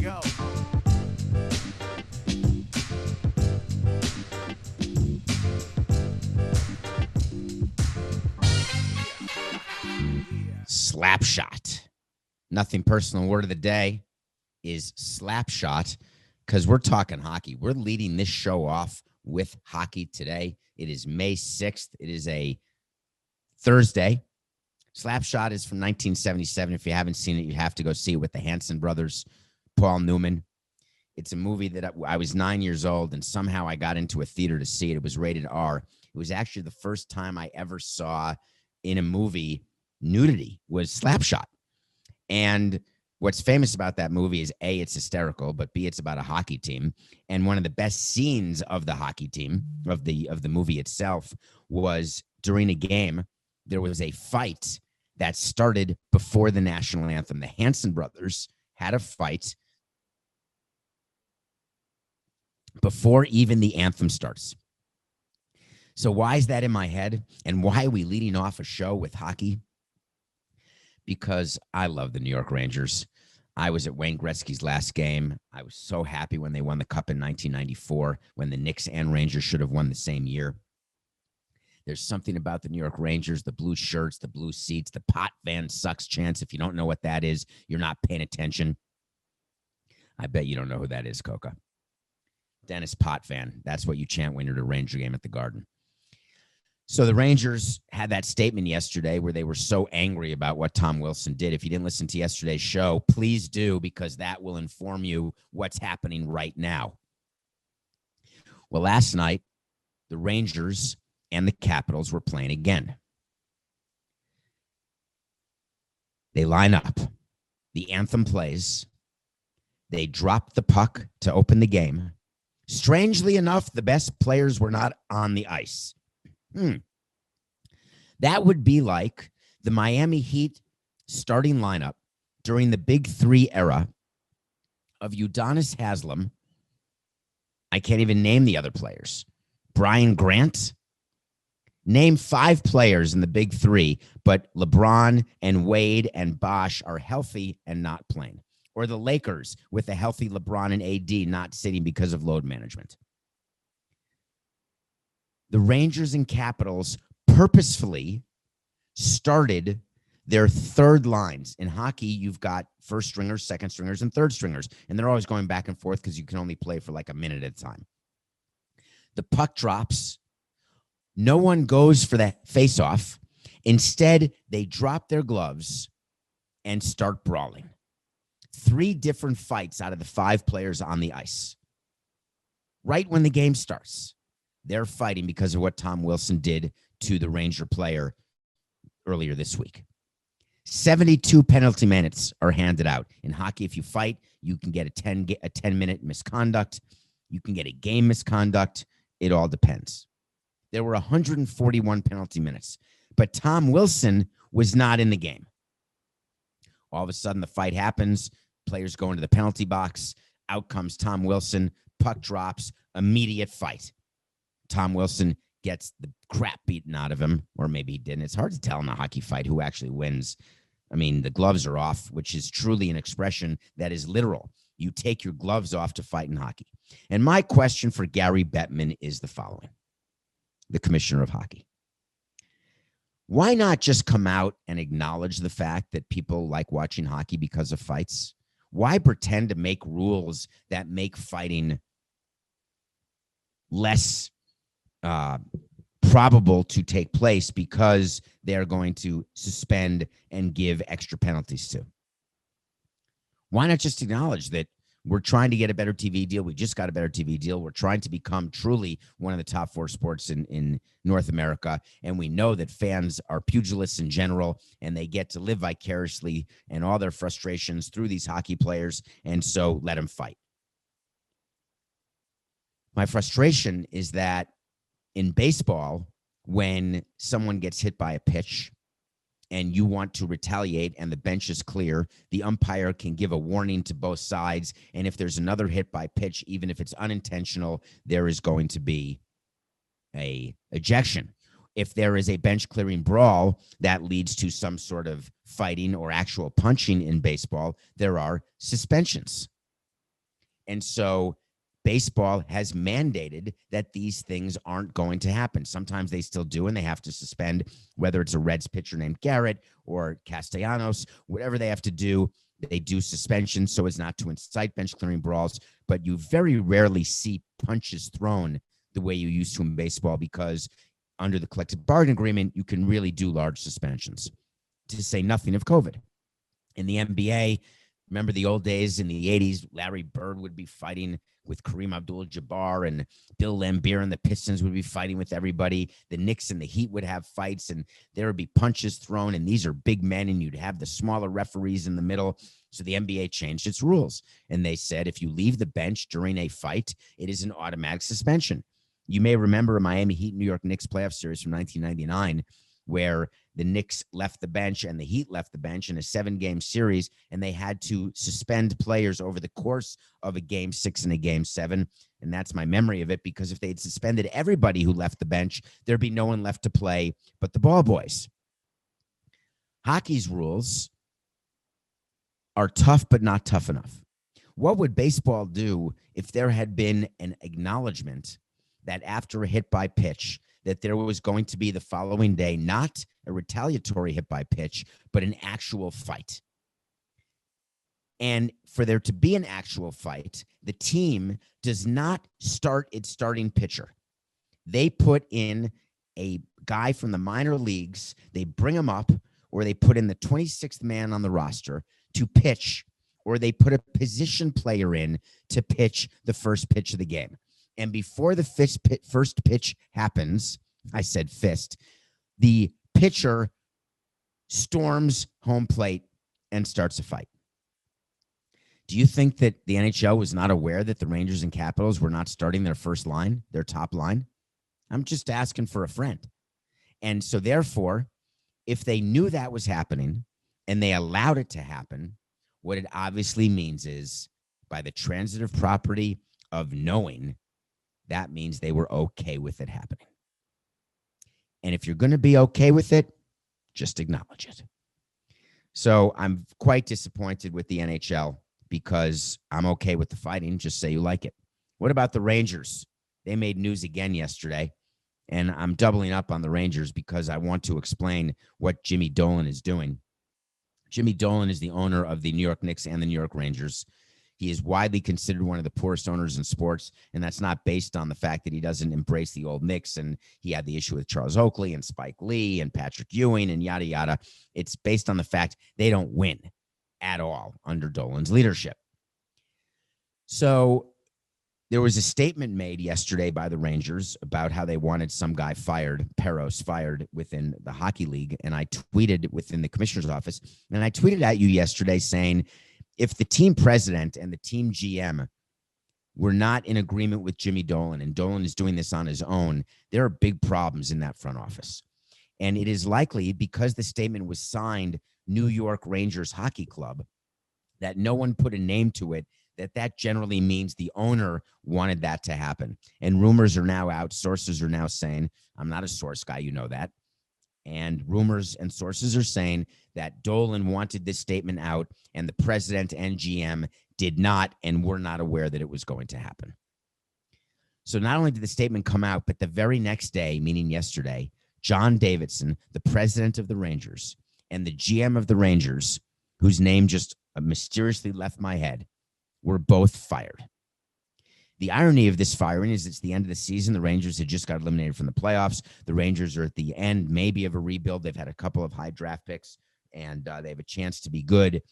go. Slapshot. Nothing personal. Word of the day is slapshot because we're talking hockey. We're leading this show off with hockey today. It is May 6th. It is a Thursday. Slapshot is from 1977. If you haven't seen it, you have to go see it with the Hanson brothers, Paul Newman. It's a movie that I was 9 years old, and somehow I got into a theater to see it. It was rated R. It was actually the first time I ever saw in a movie nudity was Slapshot. And what's famous about that movie is A, it's hysterical, but B, it's about a hockey team. And one of the best scenes of the hockey team, of the movie itself, was during a game. There was a fight that started before the national anthem. The Hanson brothers had a fight before even the anthem starts. So why is that in my head? And why are we leading off a show with hockey? Because I love the New York Rangers. I was at Wayne Gretzky's last game. I was so happy when they won the Cup in 1994, when the Knicks and Rangers should have won the same year. There's something about the New York Rangers, the blue shirts, the blue seats, the Pot Van Sucks chants. If you don't know what that is, you're not paying attention. I bet you don't know who that is, Coca. Dennis Potvin. That's what you chant when you're at a Ranger game at the Garden. So the Rangers had that statement yesterday where they were so angry about what Tom Wilson did. If you didn't listen to yesterday's show, please do, because that will inform you what's happening right now. Well, last night, the Rangers and the Capitals were playing again. They line up. The anthem plays. They drop the puck to open the game. Strangely enough, the best players were not on the ice. That would be like the Miami Heat starting lineup during the Big Three era of Udonis Haslem. I can't even name the other players. Brian Grant. Name 5 players in the Big Three, but LeBron and Wade and Bosh are healthy and not playing. Or the Lakers with a healthy LeBron and AD not sitting because of load management. The Rangers and Capitals purposefully started their third lines. In hockey, you've got first stringers, second stringers, and third stringers, and they're always going back and forth because you can only play for like a minute at a time. The puck drops. No one goes for that face-off. Instead, they drop their gloves and start brawling. 3 different fights out of the 5 players on the ice. Right when the game starts, they're fighting because of what Tom Wilson did to the Ranger player earlier this week. 72 penalty minutes are handed out. In hockey, if you fight, you can get a 10-minute misconduct. You can get a game misconduct. It all depends. There were 141 penalty minutes, but Tom Wilson was not in the game. All of a sudden, the fight happens. Players go into the penalty box. Out comes Tom Wilson. Puck drops. Immediate fight. Tom Wilson gets the crap beaten out of him, or maybe he didn't. It's hard to tell in a hockey fight who actually wins. I mean, the gloves are off, which is truly an expression that is literal. You take your gloves off to fight in hockey. And my question for Gary Bettman is the following, the commissioner of hockey. Why not just come out and acknowledge the fact that people like watching hockey because of fights? Why pretend to make rules that make fighting less probable to take place because they're going to suspend and give extra penalties to? Why not just acknowledge that we're trying to get a better TV deal? We just got a better TV deal. We're trying to become truly one of the top 4 sports in North America. And we know that fans are pugilists in general, and they get to live vicariously and all their frustrations through these hockey players. And so let them fight. My frustration is that in baseball, when someone gets hit by a pitch and you want to retaliate and the bench is clear, the umpire can give a warning to both sides. And if there's another hit by pitch, even if it's unintentional, there is going to be a ejection. If there is a bench clearing brawl that leads to some sort of fighting or actual punching in baseball, there are suspensions. And so baseball has mandated that these things aren't going to happen. Sometimes they still do, and they have to suspend, whether it's a Reds pitcher named Garrett or Castellanos, whatever they have to do. They do suspensions so as not to incite bench clearing brawls, but you very rarely see punches thrown the way you used to in baseball, because under the collective bargaining agreement, you can really do large suspensions, to say nothing of COVID. In the NBA, remember the old days in the 80s, Larry Bird would be fighting with Kareem Abdul-Jabbar, and Bill Laimbeer and the Pistons would be fighting with everybody. The Knicks and the Heat would have fights, and there would be punches thrown, and these are big men, and you'd have the smaller referees in the middle. So the NBA changed its rules, and they said if you leave the bench during a fight, it is an automatic suspension. You may remember a Miami Heat New York Knicks playoff series from 1999, where the Knicks left the bench and the Heat left the bench in a 7-game series, and they had to suspend players over the course of a game 6 and a game 7. And that's my memory of it, because if they had suspended everybody who left the bench, there'd be no one left to play but the ball boys. Hockey's rules are tough, but not tough enough. What would baseball do if there had been an acknowledgement that after a hit by pitch, that there was going to be the following day not a retaliatory hit by pitch, but an actual fight? And for there to be an actual fight, the team does not start its starting pitcher. They put in a guy from the minor leagues, they bring him up, or they put in the 26th man on the roster to pitch, or they put a position player in to pitch the first pitch of the game. And before the first pitch happens, I said fist, the pitcher storms home plate and starts a fight. Do you think that the NHL was not aware that the Rangers and Capitals were not starting their first line, their top line? I'm just asking for a friend. And so therefore, if they knew that was happening and they allowed it to happen, what it obviously means is, by the transitive property of knowing, that means they were okay with it happening. And if you're going to be okay with it, just acknowledge it. So I'm quite disappointed with the NHL, because I'm okay with the fighting. Just say you like it. What about the Rangers? They made news again yesterday, and I'm doubling up on the Rangers because I want to explain what Jimmy Dolan is doing. Jimmy Dolan is the owner of the New York Knicks and the New York Rangers. He is widely considered one of the poorest owners in sports, and that's not based on the fact that he doesn't embrace the old Knicks and he had the issue with Charles Oakley and Spike Lee and Patrick Ewing and yada, yada. It's based on the fact they don't win at all under Dolan's leadership. So there was a statement made yesterday by the Rangers about how they wanted some guy fired, Peros fired within the hockey league. And I tweeted within the commissioner's office, and I tweeted at you yesterday saying, if the team president and the team GM were not in agreement with Jimmy Dolan, and Dolan is doing this on his own, there are big problems in that front office. And it is likely, because the statement was signed New York Rangers Hockey Club, that no one put a name to it, that generally means the owner wanted that to happen. And rumors are now out. Sources are now saying, I'm not a source guy, you know that. And rumors and sources are saying that Dolan wanted this statement out and the president and GM did not, and were not aware that it was going to happen. So not only did the statement come out, but the very next day, meaning yesterday, John Davidson, the president of the Rangers, and the GM of the Rangers, whose name just mysteriously left my head, were both fired. The irony of this firing is it's the end of the season. The Rangers had just got eliminated from the playoffs. The Rangers are at the end, maybe, of a rebuild. They've had a couple of high draft picks, and they have a chance to be good.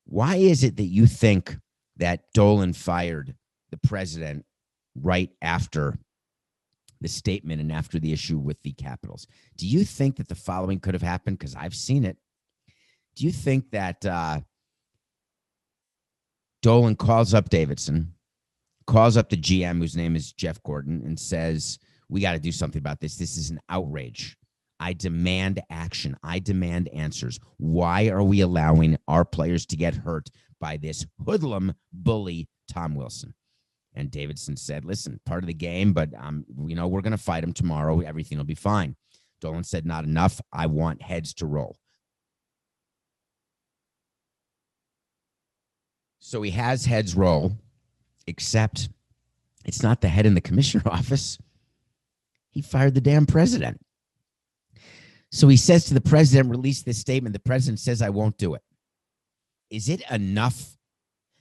Why is it that you think that Dolan fired the president right after the statement and after the issue with the Capitals? Do you think that the following could have happened? Because I've seen it. Do you think that Dolan calls up Davidson, calls up the GM, whose name is Jeff Gordon, and says, we got to do something about this. This is an outrage. I demand action. I demand answers. Why are we allowing our players to get hurt by this hoodlum bully, Tom Wilson? And Davidson said, listen, part of the game, but we're going to fight him tomorrow. Everything will be fine. Dolan said, not enough. I want heads to roll. So he has heads roll. Except it's not the head in the commissioner office. He fired the damn president. So he says to the president, release this statement. The president says, I won't do it. Is it enough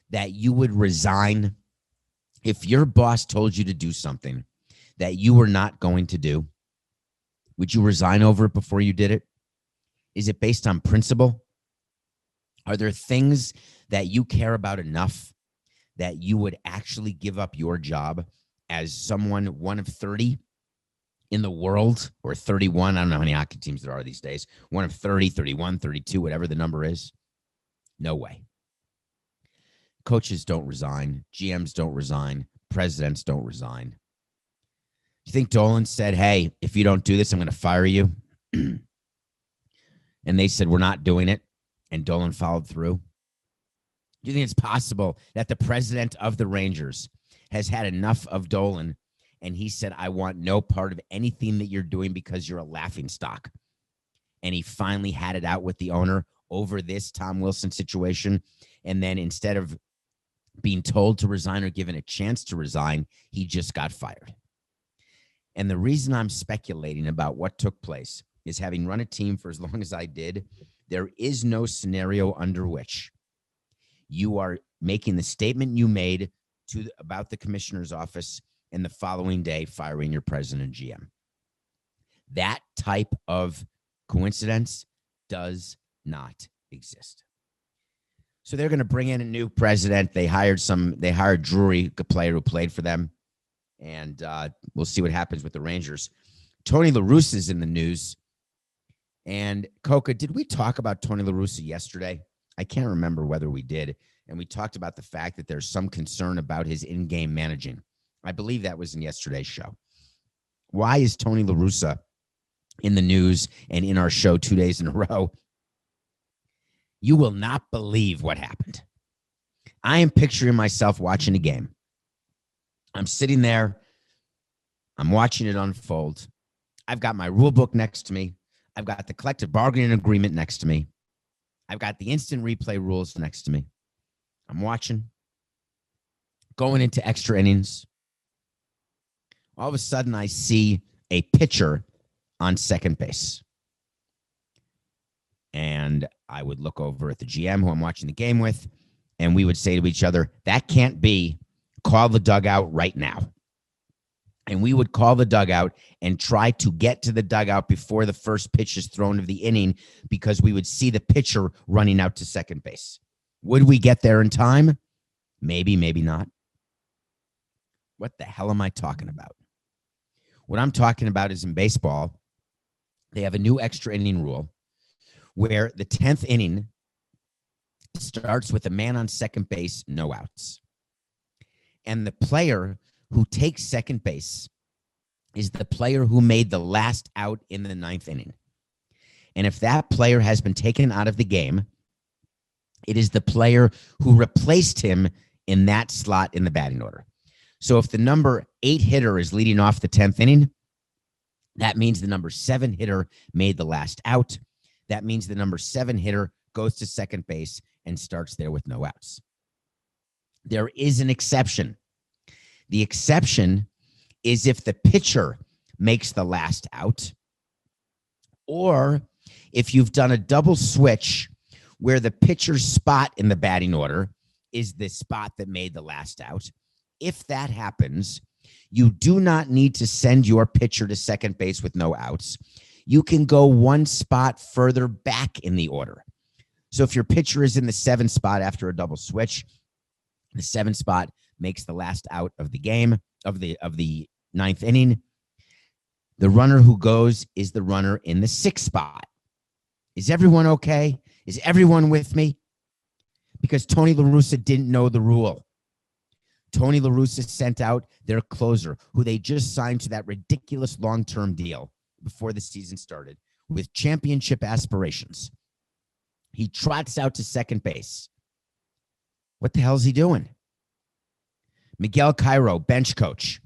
that you would resign if your boss told you to do something that you were not going to do? Would you resign over it before you did it? Is it based on principle? Are there things that you care about enough that you would actually give up your job as someone one of 30 in the world, or 31? I don't know how many hockey teams there are these days. One of 30, 31, 32, whatever the number is. No way. Coaches don't resign. GMs don't resign. Presidents don't resign. You think Dolan said, hey, if you don't do this, I'm going to fire you? And they said, we're not doing it. And Dolan followed through. Do you think it's possible that the president of the Rangers has had enough of Dolan and he said, I want no part of anything that you're doing because you're a laughingstock? And he finally had it out with the owner over this Tom Wilson situation. And then instead of being told to resign or given a chance to resign, he just got fired. And the reason I'm speculating about what took place is, having run a team for as long as I did, there is no scenario under which you are making the statement you made about the commissioner's office and the following day firing your president and GM. That type of coincidence does not exist. So they're going to bring in a new president. They hired Drury, a player who played for them. And we'll see what happens with the Rangers. Tony La Russa is in the news. And Coca, did we talk about Tony La Russa yesterday? I can't remember whether we did. And we talked about the fact that there's some concern about his in-game managing. I believe that was in yesterday's show. Why is Tony La Russa in the news and in our show 2 days in a row? You will not believe what happened. I am picturing myself watching a game. I'm sitting there. I'm watching it unfold. I've got my rule book next to me. I've got the collective bargaining agreement next to me. I've got the instant replay rules next to me. I'm watching. Going into extra innings. All of a sudden, I see a pitcher on second base. And I would look over at the GM who I'm watching the game with, and we would say to each other, that can't be. Call the dugout right now. And we would call the dugout and try to get to the dugout before the first pitch is thrown of the inning, because we would see the pitcher running out to second base. Would we get there in time? Maybe, maybe not. What the hell am I talking about? What I'm talking about is, in baseball, they have a new extra inning rule where the 10th inning starts with a man on second base, no outs. And the player who takes second base is the player who made the last out in the 9th inning. And if that player has been taken out of the game, it is the player who replaced him in that slot in the batting order. So if the number 8 hitter is leading off the 10th inning, that means the number 7 hitter made the last out. That means the number 7 hitter goes to second base and starts there with no outs. There is an exception. The exception is if the pitcher makes the last out, or if you've done a double switch where the pitcher's spot in the batting order is the spot that made the last out. If that happens, you do not need to send your pitcher to second base with no outs. You can go one spot further back in the order. So if your pitcher is in the 7th spot after a double switch, the 7th spot makes the last out of the game, of the 9th inning. The runner who goes is the runner in the 6th spot. Is everyone okay? Is everyone with me? Because Tony La Russa didn't know the rule. Tony La Russa sent out their closer, who they just signed to that ridiculous long-term deal before the season started, with championship aspirations. He trots out to second base. What the hell is he doing? Miguel Cairo, bench coach,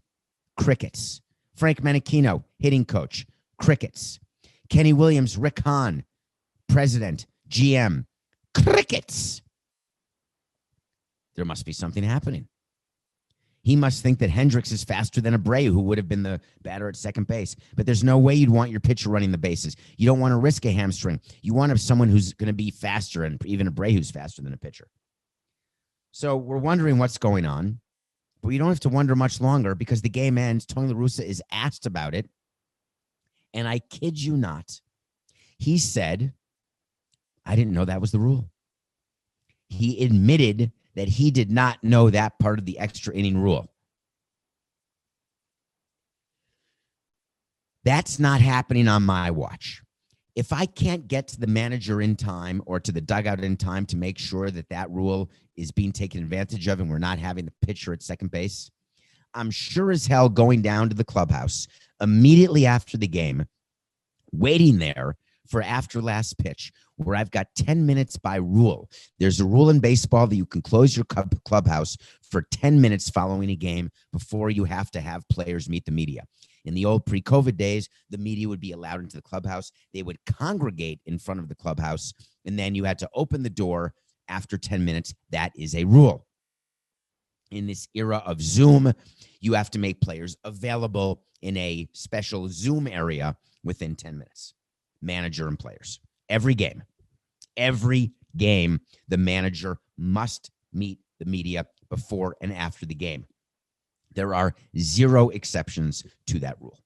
crickets. Frank Menachino, hitting coach, crickets. Kenny Williams, Rick Hahn, president, GM, crickets. There must be something happening. He must think that Hendricks is faster than Abreu, who would have been the batter at second base. But there's no way you'd want your pitcher running the bases. You don't want to risk a hamstring. You want someone who's going to be faster, and even Abreu's faster than a pitcher. So we're wondering what's going on, but you don't have to wonder much longer because the game ends. Tony La Russa is asked about it, and I kid you not, he said, I didn't know that was the rule. He admitted that he did not know that part of the extra inning rule. That's not happening on my watch. If I can't get to the manager in time or to the dugout in time to make sure that that rule is being taken advantage of and we're not having the pitcher at second base, I'm sure as hell going down to the clubhouse immediately after the game, waiting there for after last pitch, where I've got 10 minutes by rule. There's a rule in baseball that you can close your clubhouse for 10 minutes following a game before you have to have players meet the media. In the old pre-COVID days, the media would be allowed into the clubhouse. They would congregate in front of the clubhouse, and then you had to open the door after 10 minutes. That is a rule. In this era of Zoom, you have to make players available in a special Zoom area within 10 minutes. Manager and players. Every game, the manager must meet the media before and after the game. There are zero exceptions to that rule.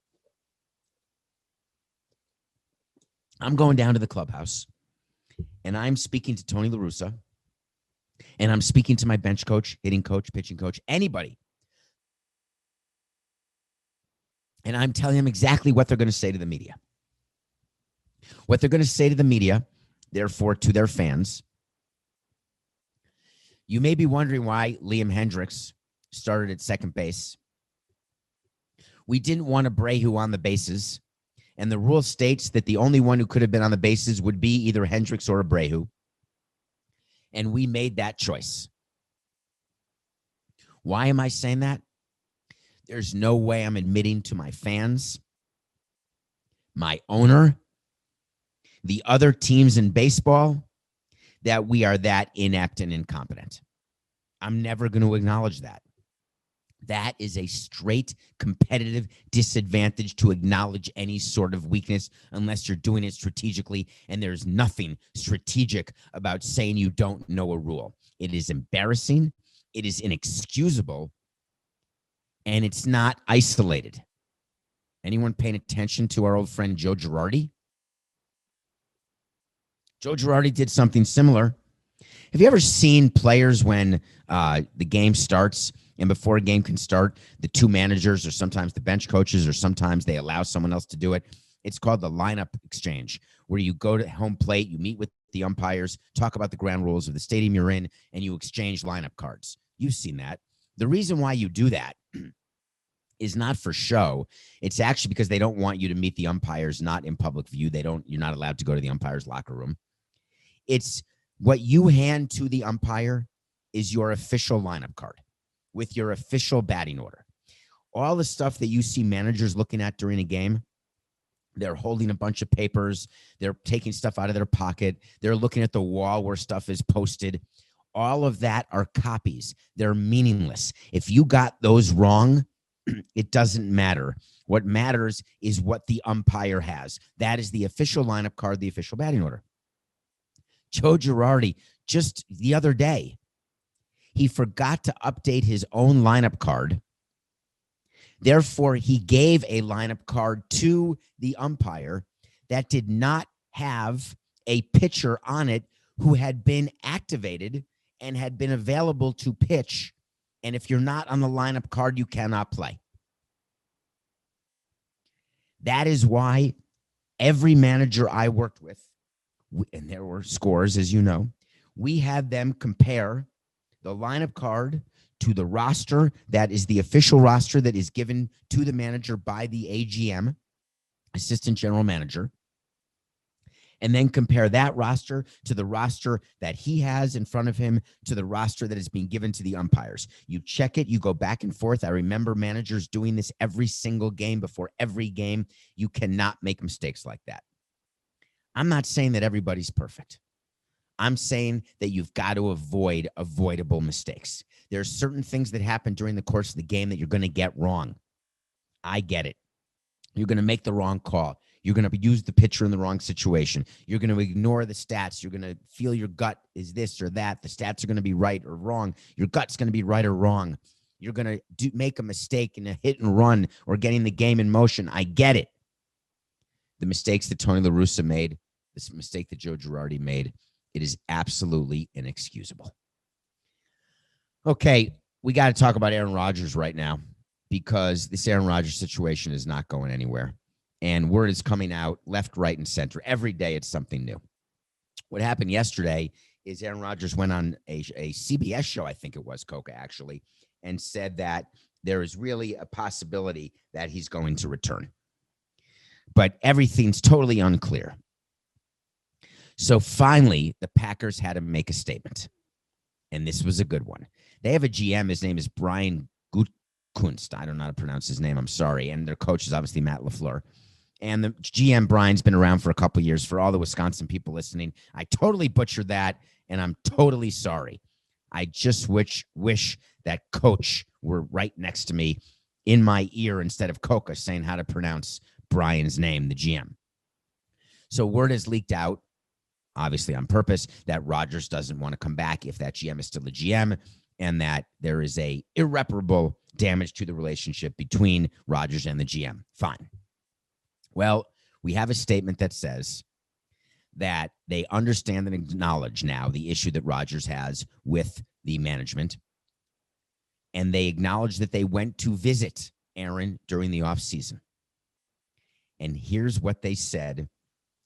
I'm going down to the clubhouse, and I'm speaking to Tony La Russa, and I'm speaking to my bench coach, hitting coach, pitching coach, anybody. And I'm telling them exactly what they're going to say to the media. What they're going to say to the media, therefore to their fans. You may be wondering why Liam Hendricks started at second base. We didn't want Abreu on the bases, and the rule states that the only one who could have been on the bases would be either Hendricks or Abreu, and we made that choice. Why am I saying that? There's no way I'm admitting to my fans, my owner, the other teams in baseball, that we are that inept and incompetent. I'm never going to acknowledge that. That is a straight competitive disadvantage to acknowledge any sort of weakness unless you're doing it strategically, and there's nothing strategic about saying you don't know a rule. It is embarrassing, it is inexcusable, and it's not isolated. Anyone paying attention to our old friend Joe Girardi? Joe Girardi did something similar. Have you ever seen players when the game starts and before a game can start, the two managers or sometimes the bench coaches or sometimes they allow someone else to do it? It's called the lineup exchange, where you go to home plate, you meet with the umpires, talk about the ground rules of the stadium you're in, and you exchange lineup cards. You've seen that. The reason why you do that is not for show. It's actually because they don't want you to meet the umpires, not in public view. You're not allowed to go to the umpire's locker room. It's what you hand to the umpire is your official lineup card with your official batting order. All the stuff that you see managers looking at during a game, they're holding a bunch of papers. They're taking stuff out of their pocket. They're looking at the wall where stuff is posted. All of that are copies. They're meaningless. If you got those wrong, it doesn't matter. What matters is what the umpire has. That is the official lineup card, the official batting order. Joe Girardi, just the other day, he forgot to update his own lineup card. Therefore, he gave a lineup card to the umpire that did not have a pitcher on it who had been activated and had been available to pitch. And if you're not on the lineup card, you cannot play. That is why every manager I worked with, and there were scores, as you know, we had them compare the lineup card to the roster that is the official roster that is given to the manager by the AGM, assistant general manager, and then compare that roster to the roster that he has in front of him to the roster that is being given to the umpires. You check it, you go back and forth. I remember managers doing this every single game before every game. You cannot make mistakes like that. I'm not saying that everybody's perfect. I'm saying that you've got to avoid avoidable mistakes. There are certain things that happen during the course of the game that you're going to get wrong. I get it. You're going to make the wrong call. You're going to use the pitcher in the wrong situation. You're going to ignore the stats. You're going to feel your gut is this or that. The stats are going to be right or wrong. Your gut's going to be right or wrong. You're going to make a mistake in a hit and run or getting the game in motion. I get it. The mistakes that Tony La Russa made, this mistake that Joe Girardi made, it is absolutely inexcusable. Okay, we got to talk about Aaron Rodgers right now because this Aaron Rodgers situation is not going anywhere. And word is coming out left, right, and center. Every day it's something new. What happened yesterday is Aaron Rodgers went on a CBS show, I think it was, Coca, actually, and said that there is really a possibility that he's going to return. But everything's totally unclear. So finally, the Packers had to make a statement. And this was a good one. They have a GM. His name is Brian Gutekunst. I don't know how to pronounce his name. I'm sorry. And their coach is obviously Matt LaFleur. And the GM, Brian's been around for a couple of years. For all the Wisconsin people listening, I totally butchered that, and I'm totally sorry. I just wish that coach were right next to me in my ear instead of Coca saying how to pronounce Brian's name, the GM. So word has leaked out, obviously on purpose, that Rodgers doesn't want to come back if that GM is still a GM, and that there is a irreparable damage to the relationship between Rodgers and the GM. Fine. Well, we have a statement that says that they understand and acknowledge now the issue that Rodgers has with the management, and they acknowledge that they went to visit Aaron during the offseason. And here's what they said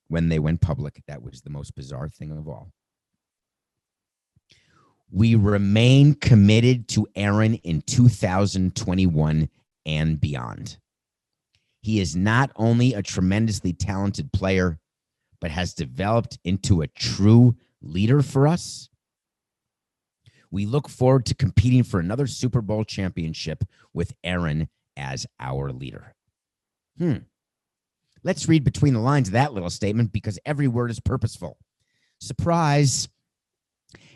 when they went public. That was the most bizarre thing of all. We remain committed to Aaron in 2021 and beyond. He is not only a tremendously talented player, but has developed into a true leader for us. We look forward to competing for another Super Bowl championship with Aaron as our leader. Let's read between the lines of that little statement because every word is purposeful. Surprise.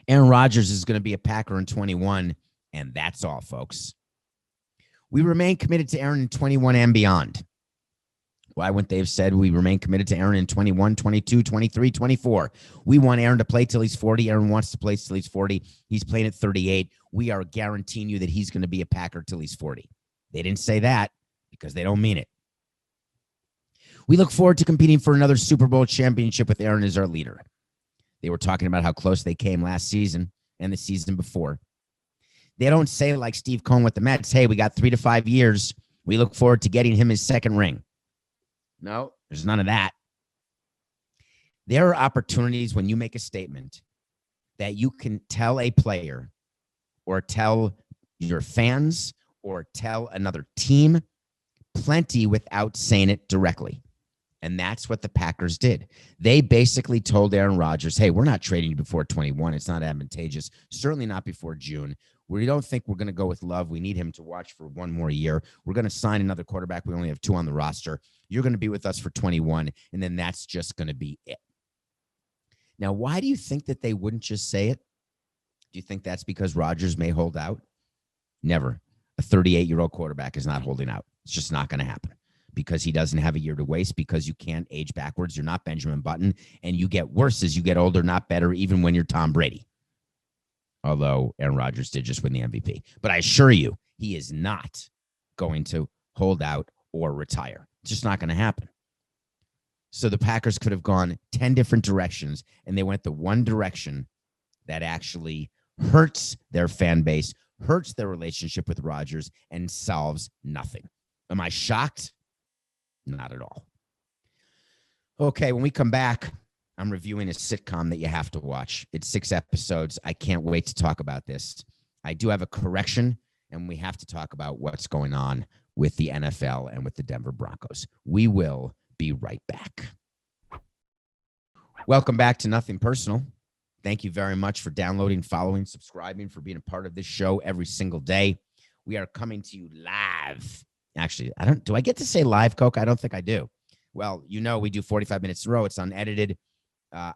Aaron Rodgers is going to be a Packer in 21, and that's all, folks. We remain committed to Aaron in 21 and beyond. Why wouldn't they have said we remain committed to Aaron in 21, 22, 23, 24? We want Aaron to play till he's 40. Aaron wants to play till he's 40. He's playing at 38. We are guaranteeing you that he's going to be a Packer till he's 40. They didn't say that because they don't mean it. We look forward to competing for another Super Bowl championship with Aaron as our leader. They were talking about how close they came last season and the season before. They don't say like Steve Cohen with the Mets, hey, we got 3 to 5 years. We look forward to getting him his second ring. No, there's none of that. There are opportunities when you make a statement that you can tell a player or tell your fans or tell another team plenty without saying it directly. And that's what the Packers did. They basically told Aaron Rodgers, hey, we're not trading you before 21. It's not advantageous. Certainly not before June. We don't think we're going to go with Love. We need him to watch for one more year. We're going to sign another quarterback. We only have 2 on the roster. You're going to be with us for 21, and then that's just going to be it. Now, why do you think that they wouldn't just say it? Do you think that's because Rodgers may hold out? Never. A 38-year-old quarterback is not holding out. It's just not going to happen because he doesn't have a year to waste, because you can't age backwards. You're not Benjamin Button, and you get worse as you get older, not better, even when you're Tom Brady. Although Aaron Rodgers did just win the MVP. But I assure you, he is not going to hold out or retire. It's just not going to happen. So the Packers could have gone 10 different directions, and they went the one direction that actually hurts their fan base, hurts their relationship with Rodgers, and solves nothing. Am I shocked? Not at all. Okay, when we come back, I'm reviewing a sitcom that you have to watch. It's 6 episodes. I can't wait to talk about this. I do have a correction, and we have to talk about what's going on with the NFL and with the Denver Broncos. We will be right back. Welcome back to Nothing Personal. Thank you very much for downloading, following, subscribing, for being a part of this show every single day. We are coming to you live. Actually, do I get to say live, Coke? I don't think I do. Well, we do 45 minutes in a row. It's unedited.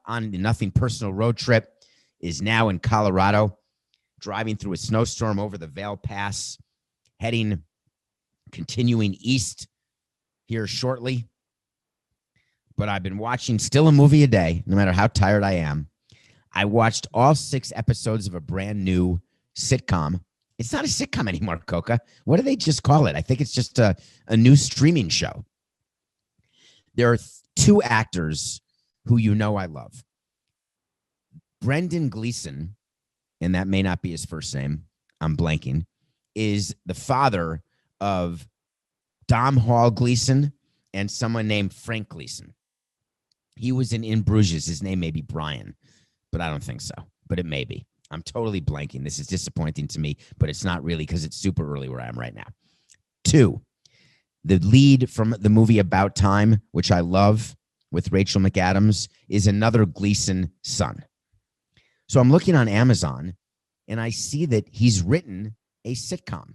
on the Nothing Personal road trip, is now in Colorado, driving through a snowstorm over the Vail Pass, continuing east here shortly. But I've been watching still a movie a day, no matter how tired I am. I watched all 6 episodes of a brand new sitcom. It's not a sitcom anymore, Coca. What do they just call it? I think it's just a new streaming show. There are 2 actors who you know I love. Brendan Gleeson, and that may not be his first name, I'm blanking, is the father of Dom Hall Gleeson and someone named Frank Gleeson. He was in Bruges. His name may be Brian, but I don't think so. But it may be. I'm totally blanking. This is disappointing to me, but it's not really because it's super early where I am right now. 2, the lead from the movie About Time, which I love, with Rachel McAdams, is another Gleeson son. So I'm looking on Amazon, and I see that he's written a sitcom,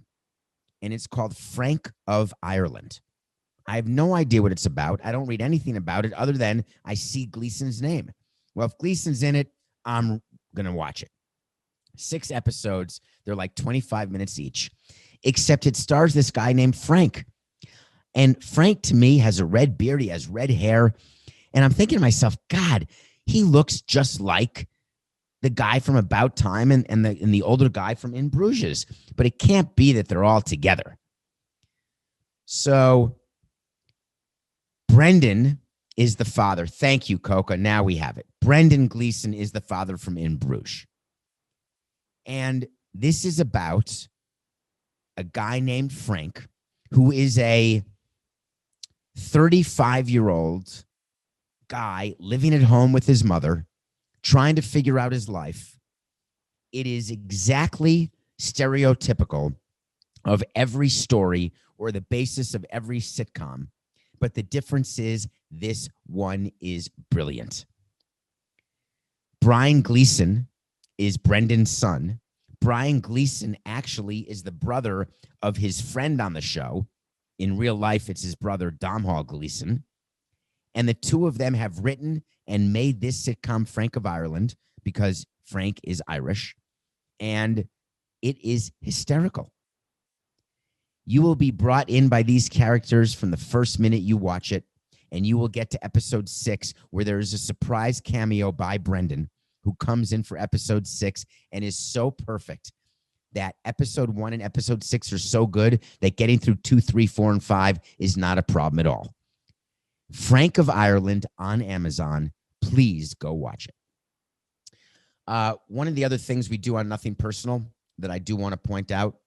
and it's called Frank of Ireland. I have no idea what it's about. I don't read anything about it other than I see Gleeson's name. Well, if Gleeson's in it, I'm going to watch it. 6 episodes. They're like 25 minutes each, except it stars this guy named Frank. And Frank, to me, has a red beard. He has red hair. And I'm thinking to myself, God, he looks just like the guy from About Time and the older guy from In Bruges. But it can't be that they're all together. So Brendan is the father. Thank you, Coca. Now we have it. Brendan Gleeson is the father from In Bruges. And this is about a guy named Frank who is a 35-year-old guy living at home with his mother, trying to figure out his life. It is exactly stereotypical of every story or the basis of every sitcom. But the difference is this one is brilliant. Brian Gleeson is Brendan's son. Brian Gleeson actually is the brother of his friend on the show. In real life, it's his brother, Dom Hall Gleeson. And the 2 of them have written and made this sitcom, Frank of Ireland, because Frank is Irish. And it is hysterical. You will be brought in by these characters from the first minute you watch it, and you will get to episode 6, where there is a surprise cameo by Brendan, who comes in for episode 6 and is so perfect that episode 1 and episode 6 are so good that getting through 2, 3, 4, and 5 is not a problem at all. Frank of Ireland on Amazon. Please go watch it. One of the other things we do on Nothing Personal that I do want to point out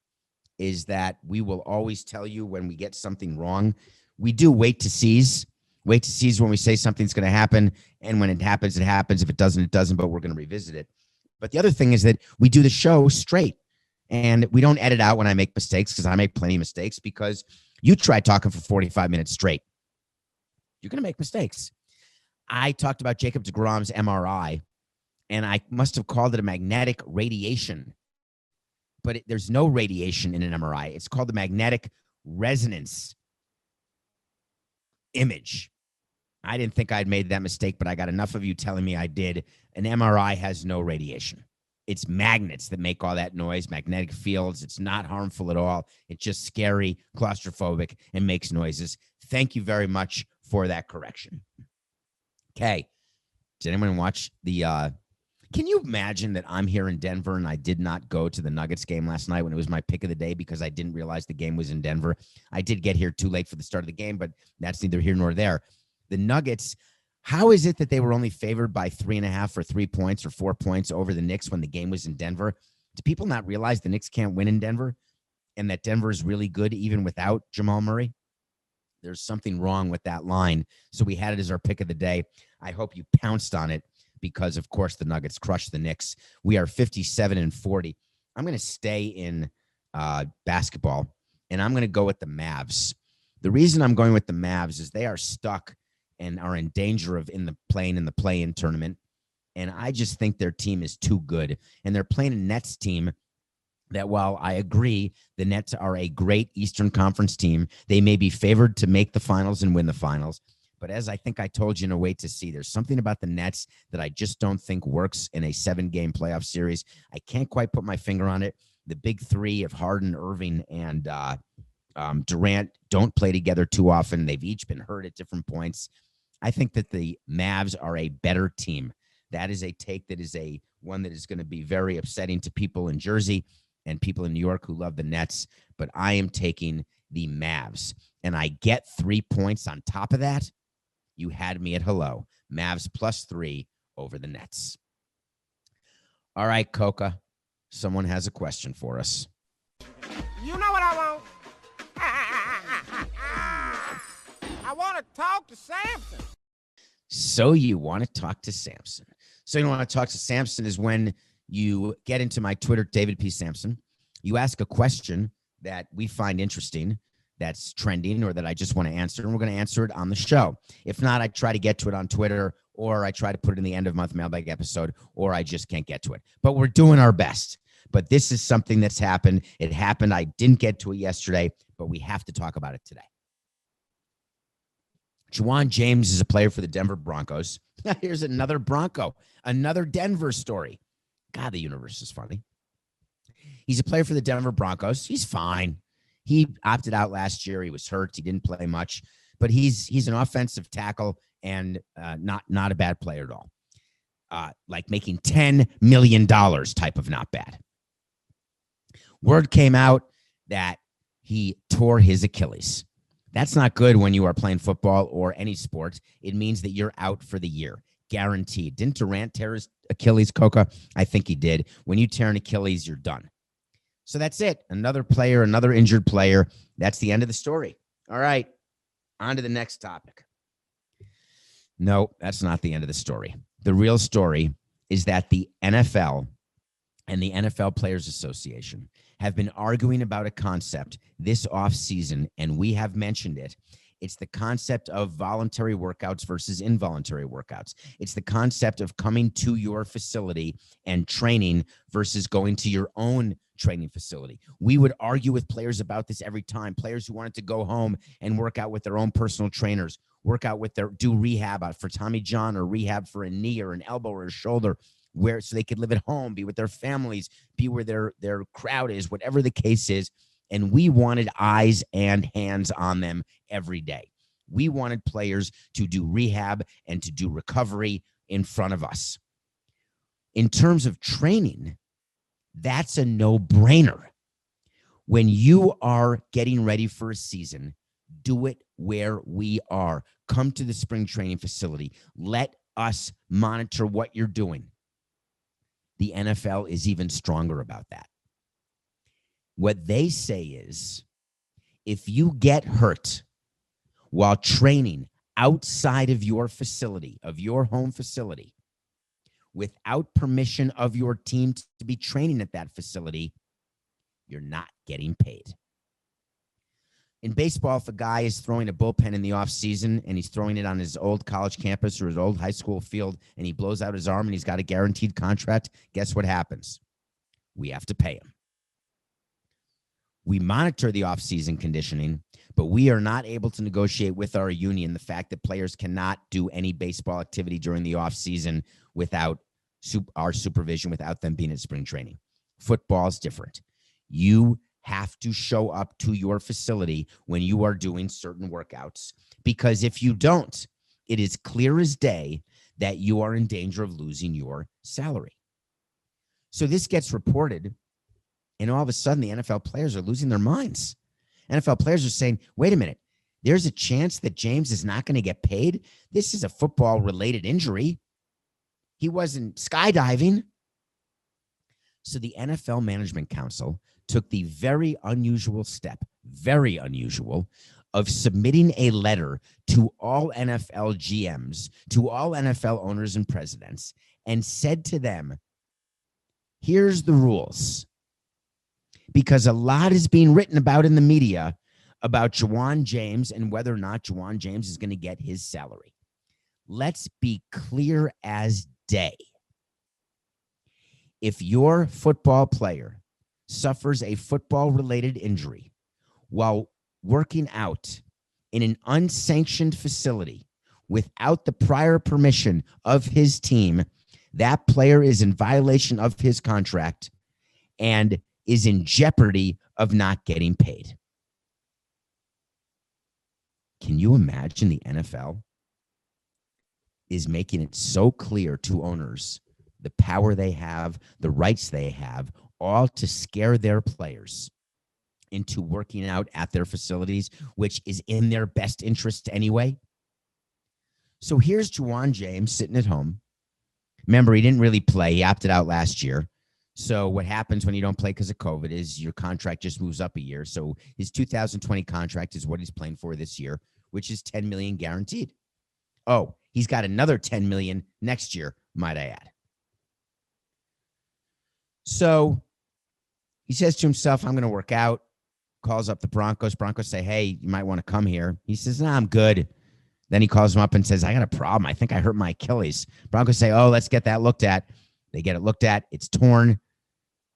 is that we will always tell you when we get something wrong. We do wait to seize. Wait to seize when we say something's going to happen. And when it happens, it happens. If it doesn't, it doesn't, but we're going to revisit it. But the other thing is that we do the show straight. And we don't edit out when I make mistakes, because I make plenty of mistakes, because you try talking for 45 minutes straight. You're going to make mistakes. I talked about Jacob deGrom's MRI, and I must have called it a magnetic radiation. But there's no radiation in an MRI. It's called the magnetic resonance image. I didn't think I'd made that mistake, but I got enough of you telling me I did. An MRI has no radiation. It's magnets that make all that noise, magnetic fields. It's not harmful at all. It's just scary, claustrophobic, and makes noises. Thank you very much for that correction. Okay. Did anyone watch the can you imagine that I'm here in Denver and I did not go to the Nuggets game last night when it was my pick of the day because I didn't realize the game was in Denver? I did get here too late for the start of the game, but that's neither here nor there. The Nuggets, how is it that they were only favored by 3.5 or 3 points or 4 points over the Knicks when the game was in Denver? Do people not realize the Knicks can't win in Denver and that Denver is really good even without Jamal Murray? There's something wrong with that line. So we had it as our pick of the day. I hope you pounced on it because, of course, the Nuggets crushed the Knicks. We are 57-40. I'm going to stay in basketball, and I'm going to go with the Mavs. The reason I'm going with the Mavs is they are stuck and are in danger of playing in the play-in tournament. And I just think their team is too good. And they're playing a Nets team that, while I agree the Nets are a great Eastern Conference team, they may be favored to make the finals and win the finals. But as I think I told you in a wait to see, there's something about the Nets that I just don't think works in a 7-game playoff series. I can't quite put my finger on it. The big three of Harden, Irving, and Durant don't play together too often. They've each been hurt at different points. I think that the Mavs are a better team. That is a take that is one that is going to be very upsetting to people in Jersey and people in New York who love the Nets. But I am taking the Mavs, and I get 3 points on top of that. You had me at hello. Mavs +3 over the Nets. All right, Coca. Someone has a question for us. You know what I want? I want to talk to Samson. So you want to talk to Samson. So you want to talk to Samson is when you get into my Twitter, David P. Samson. You ask a question that we find interesting, that's trending, or that I just want to answer, and we're going to answer it on the show. If not, I try to get to it on Twitter, or I try to put it in the end of month mailbag episode, or I just can't get to it. But we're doing our best. But this is something that's happened. It happened. I didn't get to it yesterday, but we have to talk about it today. Juwan James is a player for the Denver Broncos. Here's another Bronco, another Denver story. God, the universe is funny. He's a player for the Denver Broncos. He's fine. He opted out last year. He was hurt. He didn't play much, but he's an offensive tackle and not a bad player at all. Like making $10 million type of not bad. Word came out that he tore his Achilles. That's not good when you are playing football or any sport. It means that you're out for the year, guaranteed. Didn't Durant tear his Achilles, Coca? I think he did. When you tear an Achilles, you're done. So that's it. Another player, another injured player. That's the end of the story. All right, on to the next topic. No, that's not the end of the story. The real story is that the NFL and the NFL Players Association have been arguing about a concept this offseason, and we have mentioned it. It's the concept of voluntary workouts versus involuntary workouts. It's the concept of coming to your facility and training versus going to your own training facility. We would argue with players about this every time. Players who wanted to go home and work out with their own personal trainers, do rehab for Tommy John, or rehab for a knee or an elbow or a shoulder, so they could live at home, be with their families, be where their crowd is, whatever the case is. And we wanted eyes and hands on them every day. We wanted players to do rehab and to do recovery in front of us. In terms of training, that's a no-brainer. When you are getting ready for a season, do it where we are. Come to the spring training facility. Let us monitor what you're doing. The NFL is even stronger about that. What they say is, if you get hurt while training outside of your facility, of your home facility, without permission of your team to be training at that facility, you're not getting paid. In baseball, if a guy is throwing a bullpen in the offseason and he's throwing it on his old college campus or his old high school field and he blows out his arm and he's got a guaranteed contract, guess what happens? We have to pay him. We monitor the offseason conditioning, but we are not able to negotiate with our union the fact that players cannot do any baseball activity during the offseason without our supervision, without them being at spring training. Football is different. You have to show up to your facility when you are doing certain workouts, because if you don't, it is clear as day that you are in danger of losing your salary. So this gets reported, and all of a sudden the NFL players are losing their minds. NFL players are saying, wait a minute, there's a chance that James is not going to get paid. This is a football-related injury. He wasn't skydiving. So the NFL Management Council took the very unusual step, very unusual, of submitting a letter to all NFL GMs, to all NFL owners and presidents, and said to them, here's the rules. Because a lot is being written about in the media about Juwan James and whether or not Juwan James is going to get his salary. Let's be clear as day. If your football player suffers a football-related injury while working out in an unsanctioned facility without the prior permission of his team, that player is in violation of his contract and is in jeopardy of not getting paid. Can you imagine the NFL is making it so clear to owners the power they have, the rights they have, all to scare their players into working out at their facilities, which is in their best interest anyway? So here's Juwan James sitting at home. Remember, he didn't really play. He opted out last year. So what happens when you don't play because of COVID is your contract just moves up a year. So his 2020 contract is what he's playing for this year, which is $10 million guaranteed. Oh, he's got another $10 million next year, might I add. So he says to himself, I'm going to work out, calls up the Broncos. Broncos say, hey, you might want to come here. He says, nah, I'm good. Then he calls him up and says, I got a problem. I think I hurt my Achilles. Broncos say, oh, let's get that looked at. They get it looked at. It's torn.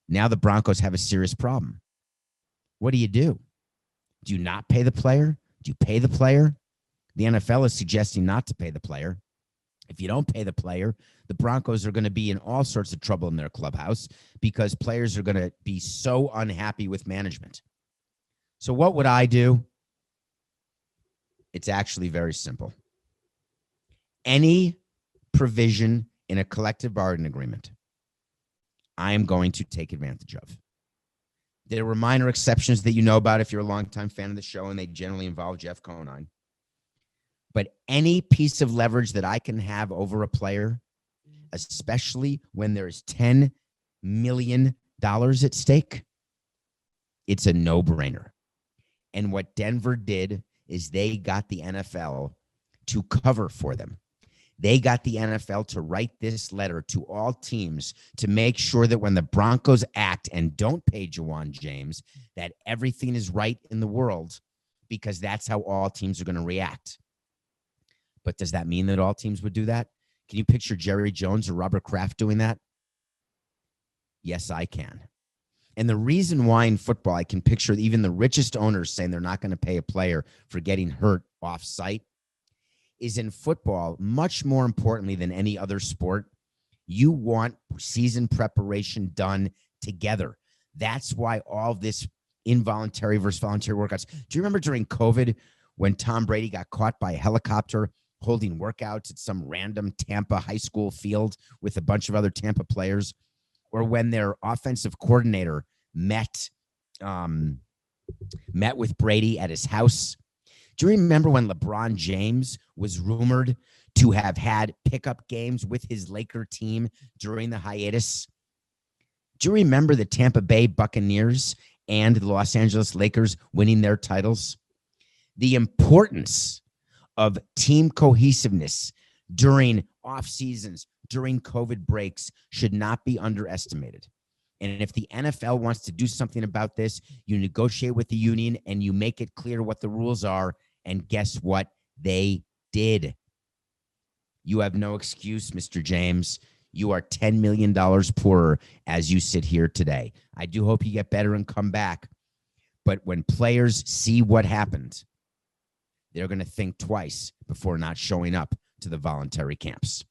Now the Broncos have a serious problem. What do? Do you not pay the player? Do you pay the player? The NFL is suggesting not to pay the player. If you don't pay the player, the Broncos are going to be in all sorts of trouble in their clubhouse because players are going to be so unhappy with management. So what would I do? It's actually very simple. Any provision in a collective bargaining agreement, I am going to take advantage of. There were minor exceptions that you know about if you're a longtime fan of the show, and they generally involve Jeff Conine. But any piece of leverage that I can have over a player, especially when there's $10 million at stake, it's a no-brainer. And what Denver did is they got the NFL to cover for them. They got the NFL to write this letter to all teams to make sure that when the Broncos act and don't pay Juwan James, that everything is right in the world, because that's how all teams are going to react. But does that mean that all teams would do that? Can you picture Jerry Jones or Robert Kraft doing that? Yes, I can. And the reason why in football I can picture even the richest owners saying they're not going to pay a player for getting hurt off-site is in football, much more importantly than any other sport, you want season preparation done together. That's why all this involuntary versus voluntary workouts. Do you remember during COVID when Tom Brady got caught by a helicopter holding workouts at some random Tampa high school field with a bunch of other Tampa players? Or when their offensive coordinator met with Brady at his house? Do you remember when LeBron James was rumored to have had pickup games with his Laker team during the hiatus? Do you remember the Tampa Bay Buccaneers and the Los Angeles Lakers winning their titles? The importance of team cohesiveness during off seasons, during COVID breaks, should not be underestimated. And if the NFL wants to do something about this, you negotiate with the union and you make it clear what the rules are. And guess what? They did. You have no excuse, Mr. James. You are $10 million poorer as you sit here today. I do hope you get better and come back. But when players see what happened, they're going to think twice before not showing up to the voluntary camps.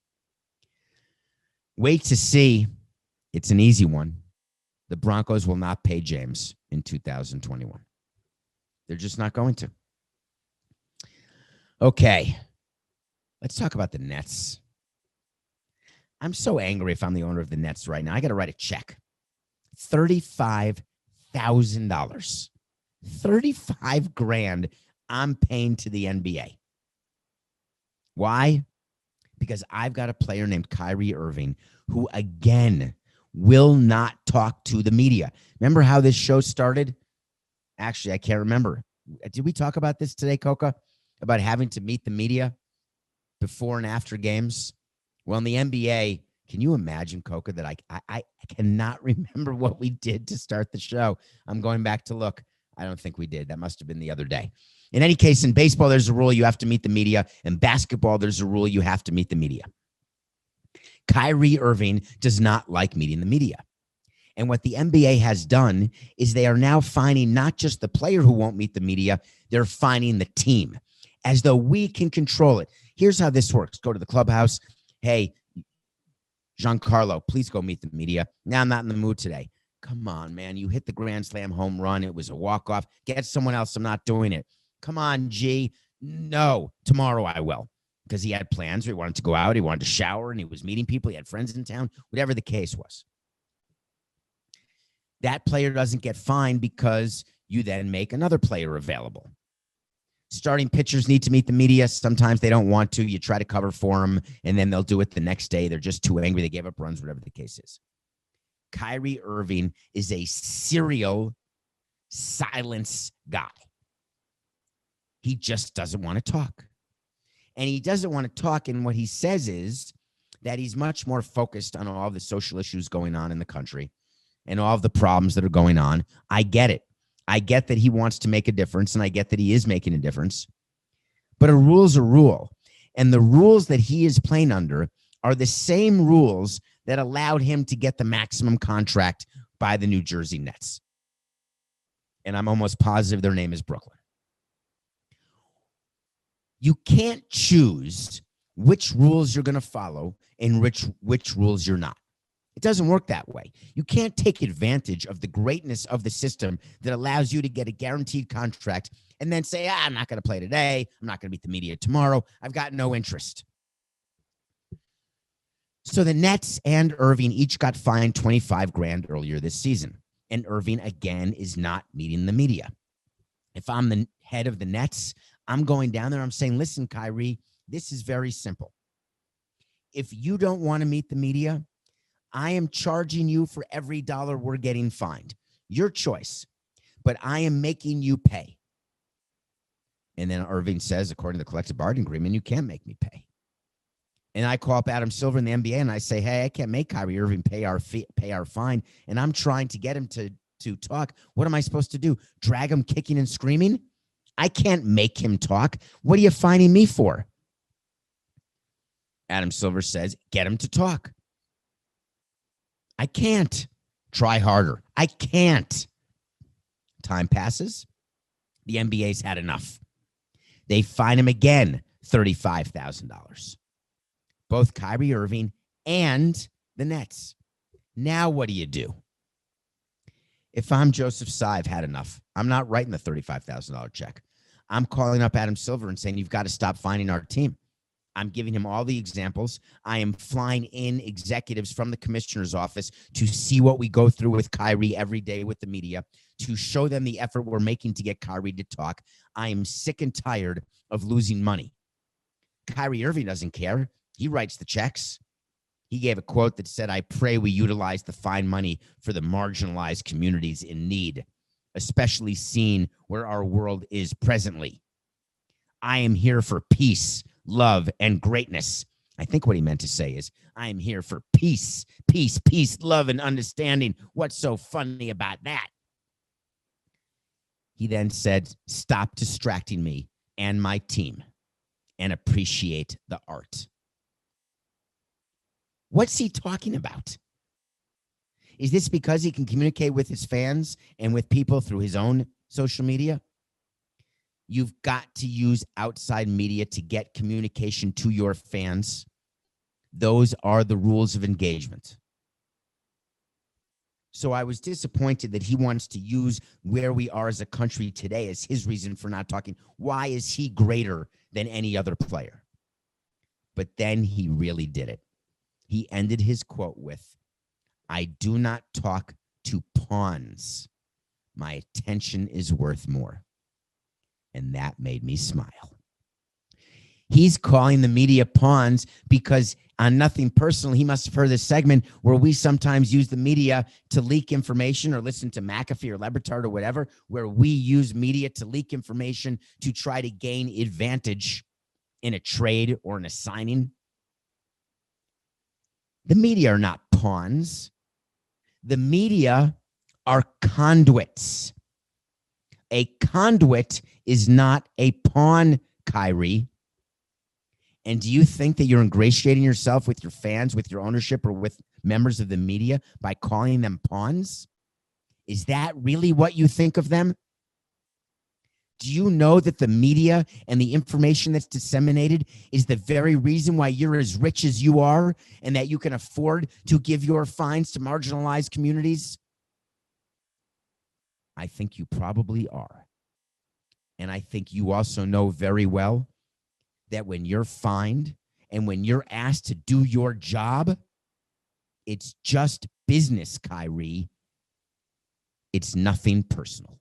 Wait to see. It's an easy one. The Broncos will not pay James in 2021. They're just not going to. Okay, let's talk about the Nets. I'm so angry if I'm the owner of the Nets right now. I got to write a check. $35,000. $35,000 I'm paying to the NBA. Why? Because I've got a player named Kyrie Irving who, again, will not talk to the media. Remember how this show started? Actually, I can't remember. Did we talk about this today, Coca? About having to meet the media before and after games? Well, in the NBA, can you imagine, Coca, that I cannot remember what we did to start the show. I'm going back to look. I don't think we did. That must have been the other day. In any case, in baseball, there's a rule you have to meet the media. In basketball, there's a rule you have to meet the media. Kyrie Irving does not like meeting the media. And what the NBA has done is they are now fining not just the player who won't meet the media, they're fining the team, as though we can control it. Here's how this works. Go to the clubhouse. Hey, Giancarlo, please go meet the media. Now I'm not in the mood today. Come on, man. You hit the grand slam home run. It was a walk-off. Get someone else. I'm not doing it. Come on, G. No, tomorrow I will. Because he had plans. He wanted to go out. He wanted to shower, and he was meeting people. He had friends in town, whatever the case was. That player doesn't get fined because you then make another player available. Starting pitchers need to meet the media. Sometimes they don't want to. You try to cover for them, and then they'll do it the next day. They're just too angry. They gave up runs, whatever the case is. Kyrie Irving is a serial silence guy. He just doesn't want to talk. And he doesn't want to talk, and what he says is that he's much more focused on all the social issues going on in the country and all of the problems that are going on. I get it. I get that he wants to make a difference, and I get that he is making a difference. But a rule's a rule. And the rules that he is playing under are the same rules that allowed him to get the maximum contract by the New Jersey Nets. And I'm almost positive their name is Brooklyn. You can't choose which rules you're going to follow and which rules you're not. It doesn't work that way. You can't take advantage of the greatness of the system that allows you to get a guaranteed contract and then say, I'm not going to play today. I'm not going to meet the media tomorrow. I've got no interest. So the Nets and Irving each got fined $25,000 earlier this season. And Irving, again, is not meeting the media. If I'm the head of the Nets, I'm going down there. I'm saying, listen, Kyrie, this is very simple. If you don't want to meet the media, I am charging you for every dollar we're getting fined. Your choice. But I am making you pay. And then Irving says, according to the collective bargaining agreement, you can't make me pay. And I call up Adam Silver in the NBA and I say, hey, I can't make Kyrie Irving pay our fine. And I'm trying to get him to talk. What am I supposed to do? Drag him kicking and screaming? I can't make him talk. What are you fining me for? Adam Silver says, get him to talk. I can't. Try harder. I can't. Time passes. The NBA's had enough. They fine him again, $35,000. Both Kyrie Irving and the Nets. Now what do you do? If I'm Joseph Tsai, I've had enough. I'm not writing the $35,000 check. I'm calling up Adam Silver and saying, you've got to stop fining our team. I'm giving him all the examples. I am flying in executives from the commissioner's office to see what we go through with Kyrie every day with the media, to show them the effort we're making to get Kyrie to talk. I am sick and tired of losing money. Kyrie Irving doesn't care. He writes the checks. He gave a quote that said, I pray we utilize the fine money for the marginalized communities in need, especially seen where our world is presently. I am here for peace, love, and greatness. I think what he meant to say is, I am here for peace, peace, peace, love, and understanding. What's so funny about that? He then said, stop distracting me and my team and appreciate the art. What's he talking about? Is this because he can communicate with his fans and with people through his own social media? You've got to use outside media to get communication to your fans. Those are the rules of engagement. So I was disappointed that he wants to use where we are as a country today as his reason for not talking. Why is he greater than any other player? But then he really did it. He ended his quote with, I do not talk to pawns. My attention is worth more. And that made me smile. He's calling the media pawns because on nothing personal, he must have heard this segment where we sometimes use the media to leak information or listen to McAfee or Lebertard or whatever, where we use media to leak information to try to gain advantage in a trade or in a signing. The media are not pawns. The media are conduits. A conduit is not a pawn, Kyrie. And do you think that you're ingratiating yourself with your fans, with your ownership, or with members of the media by calling them pawns? Is that really what you think of them? Do you know that the media and the information that's disseminated is the very reason why you're as rich as you are and that you can afford to give your fines to marginalized communities? I think you probably are. And I think you also know very well that when you're fined and when you're asked to do your job, it's just business, Kyrie. It's nothing personal.